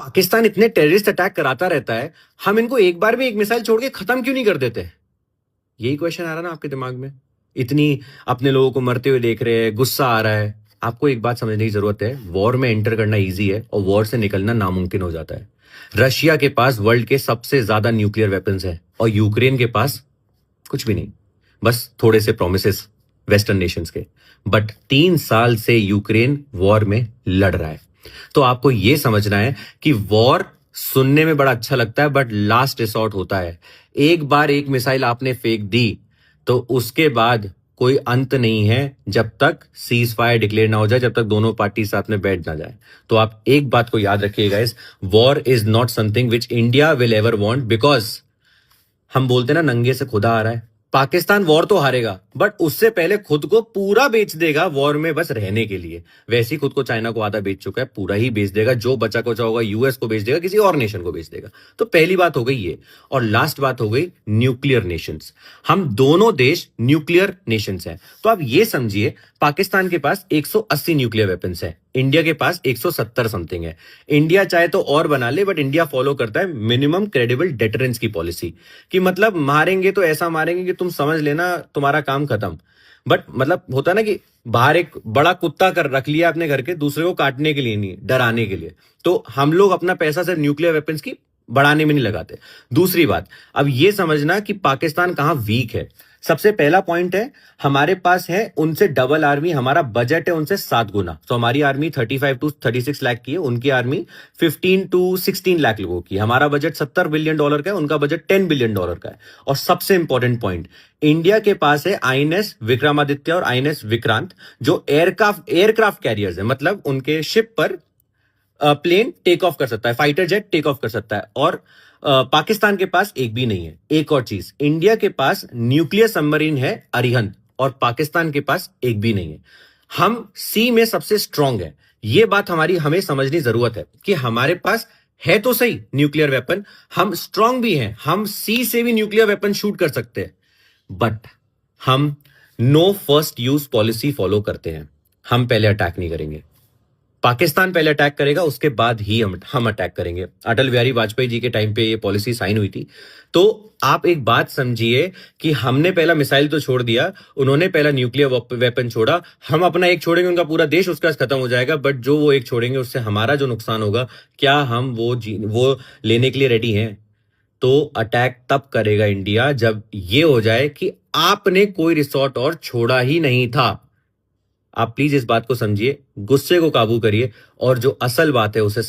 पाकिस्तान इतने terrorist attack कराता रहता है, हम इनको एक बार भी एक मिसाइल छोड़ के खत्म क्यों नहीं कर देते? यही क्वेश्चन आ रहा ना आपके दिमाग में? इतनी अपने लोगों को मरते हुए देख रहे हैं, गुस्सा आ रहा है। आपको एक बात समझने की जरूरत है, वॉर में एंटर करना इजी है और वॉर से निकलना नामुमकिन हो जाता है। रशिया के पास वर्ल्ड के सबसे ज्यादा न्यूक्लियर वेपन्स हैं और यूक्रेन के पास कुछ भी नहीं, बस थोड़े से प्रोमिसेस वेस्टर्न नेशंस के। बट 3 साल से यूक्रेन वॉर में लड़ रहा है। तो आपको यह समझना है कि वॉर सुनने में बड़ा अच्छा लगता है बट लास्ट रिसॉर्ट होता है। एक बार एक मिसाइल आपने फेंक दी तो उसके बाद कोई अंत नहीं है जब तक सीज फायर डिक्लेयर ना हो जाए, जब तक दोनों पार्टी साथ में बैठ ना जाए। तो आप एक बात को याद रखिएगा, इस war is not something which India will ever want, because हम बोलते ना नंगे से खुदा आ रहा है। पाकिस्तान वॉर तो हारेगा बट उससे पहले खुद को पूरा बेच देगा वॉर में बस रहने के लिए। वैसे ही खुद को चाइना को आधा बेच चुका है, पूरा ही बेच देगा। जो बचा कुचा होगा यूएस को बेच देगा, किसी और नेशन को बेच देगा। तो पहली बात हो गई ये। और लास्ट बात हो गई न्यूक्लियर नेशंस। हम दोनों देश न्यूक्लियर नेशंस हैं। तो आप ये समझिए, पाकिस्तान के पास 180 न्यूक्लियर वेपन्स है, इंडिया के पास 170 समथिंग है। इंडिया चाहे तो और बना ले बट इंडिया फॉलो करता है मिनिमम क्रेडिबल डेटरेंस की पॉलिसी, कि मतलब मारेंगे तो ऐसा मारेंगे कि तुम समझ लेना तुम्हारा काम खत्म। बट मतलब होता है ना कि बाहर एक बड़ा कुत्ता कर रख लिया अपने घर के, दूसरे को काटने के लिए नहीं, डराने के लिए। तो हम लोग अपना पैसा सिर्फ न्यूक्लियर वेपन्स की बढ़ाने में नहीं लगाते। दूसरी बात, अब ये समझना कि पाकिस्तान कहां वीक है। सबसे पहला पॉइंट है, हमारे पास है उनसे डबल आर्मी, हमारा बजट है उनसे 7 गुना। तो हमारी आर्मी 35 to 36 लाख की है, उनकी आर्मी 15 to 16 लाख लोगों की। हमारा बजट $70 बिलियन का है, उनका बजट $10 बिलियन का है। और सबसे इंपॉर्टेंट पॉइंट, इंडिया के पास है आईएनएस विक्रमादित्य और आईएनएस विक्रांत, जो एयरक्राफ्ट कैरियर्स है, मतलब उनके शिप पर प्लेन टेक ऑफ कर सकता है, फाइटर जेट टेक ऑफ कर सकता है। और पाकिस्तान के पास एक भी नहीं है। एक और चीज, इंडिया के पास न्यूक्लियर सबमरीन है अरिहंत और पाकिस्तान के पास एक भी नहीं है। हम सी में सबसे स्ट्रांग है। यह बात हमें समझनी जरूरत है कि हमारे पास है तो सही न्यूक्लियर वेपन, हम स्ट्रांग भी हैं, हम सी से भी न्यूक्लियर वेपन शूट कर सकते हैं, बट हम no first use policy follow करते हैं। हम पहले अटैक नहीं करेंगे, पाकिस्तान पहले अटैक करेगा, उसके बाद ही हम अटैक करेंगे। अटल बिहारी वाजपेयी जी के टाइम पे ये पॉलिसी साइन हुई थी। तो आप एक बात समझिए कि हमने पहला मिसाइल तो छोड़ दिया, उन्होंने पहला न्यूक्लियर वेपन छोड़ा, हम अपना एक छोड़ेंगे, उनका पूरा देश उसका खत्म हो जाएगा। बट जो वो एक छोड़ेंगे उससे हमारा जो नुकसान होगा, क्या हम वो लेने के लिए रेडी हैं? तो अटैक तब करेगा इंडिया जब ये हो जाए कि आपने कोई रिसोर्ट और छोड़ा ही नहीं था। आप प्लीज इस बात को समझिए, गुस्से को काबू करिए और जो असल बात है उसे